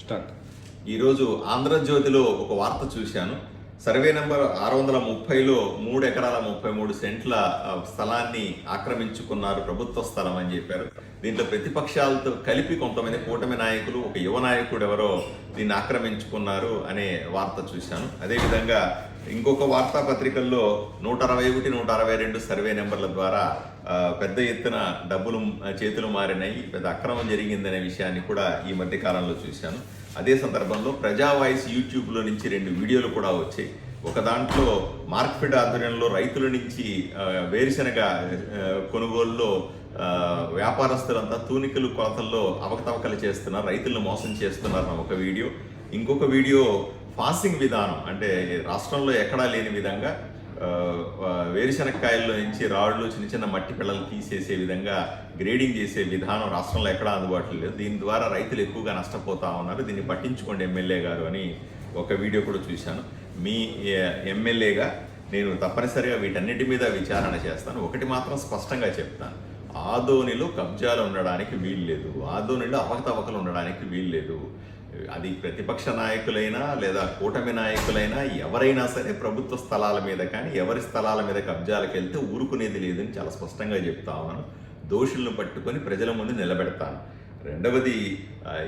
Start. ఈరోజు ఆంధ్రజ్యోతిలో ఒక వార్త చూశాను. సర్వే నెంబర్ 630లో 3 ఎకరాల 33 సెంట్ల స్థలాన్ని ఆక్రమించుకున్నారు, ప్రభుత్వ స్థలం అని చెప్పారు. దీంట్లో ప్రతిపక్షాలతో కలిపి కొంతమంది కూటమి నాయకులు, ఒక యువ నాయకుడు ఎవరో దీన్ని ఆక్రమించుకున్నారు అనే వార్త చూశాను. అదేవిధంగా ఇంకొక వార్తాపత్రికల్లో 161, 162 సర్వే నెంబర్ల ద్వారా పెద్ద ఎత్తున డబ్బులు చేతులు మారినాయి, పెద్ద అక్రమం జరిగిందనే విషయాన్ని కూడా ఈ మధ్య కాలంలో చూశాను. అదే సందర్భంలో ప్రజా వాయిస్ యూట్యూబ్లో నుంచి 2 వీడియోలు కూడా వచ్చాయి. ఒక దాంట్లో మార్క్ఫెడ్ ఆధ్వర్యంలో రైతుల నుంచి వేరుశనగ కొనుగోలులో వ్యాపారస్తులంతా తూనికలు కొలతల్లో అవకతవకలు చేస్తున్నారు, రైతులను మోసం చేస్తున్నారు ఒక వీడియో. ఇంకొక వీడియో పాసింగ్ విధానం, అంటే రాష్ట్రంలో ఎక్కడా లేని విధంగా వేరుశనక్కాయల్లో నుంచి రాళ్ళు, చిన్న చిన్న మట్టి పిల్లలు తీసేసే విధంగా గ్రేడింగ్ చేసే విధానం రాష్ట్రంలో ఎక్కడా అందుబాటులో లేదు. దీని ద్వారా రైతులు ఎక్కువగా నష్టపోతా ఉన్నారు, దీన్ని పట్టించుకోండి ఎమ్మెల్యే గారు అని ఒక వీడియో కూడా చూశాను. మీ ఎమ్మెల్యేగా నేను తప్పనిసరిగా వీటన్నిటి మీద విచారణ చేస్తాను. ఒకటి మాత్రం స్పష్టంగా చెప్తాను, ఆదోనిలో కబ్జాలు ఉండడానికి వీల్లేదు, ఆదోనిలో అవకతవకలు ఉండడానికి వీల్లేదు. అది ప్రతిపక్ష నాయకులైనా లేదా కూటమి నాయకులైనా ఎవరైనా సరే ప్రభుత్వ స్థలాల మీద కానీ ఎవరి స్థలాల మీద కబ్జాలకు వెళ్తే ఊరుకునేది లేదని చాలా స్పష్టంగా చెప్తా ఉన్నాను. దోషులను పట్టుకొని ప్రజల ముందు నిలబెడతాను. రెండవది,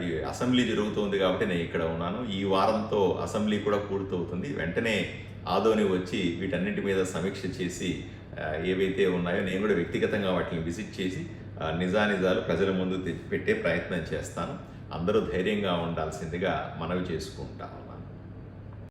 ఈ అసెంబ్లీ జరుగుతుంది కాబట్టి నేను ఇక్కడ ఉన్నాను. ఈ వారంతో అసెంబ్లీ కూడా పూర్తవుతుంది. వెంటనే ఆదోని వచ్చి వీటన్నిటి మీద సమీక్ష చేసి ఏవైతే ఉన్నాయో నేను కూడా వ్యక్తిగతంగా వాటిని విజిట్ చేసి నిజానిజాలు ప్రజల ముందు పెట్టే ప్రయత్నం చేస్తాను. అందరూ ధైర్యంగా ఉండాల్సిందిగా మనవి చేసుకుంటాను.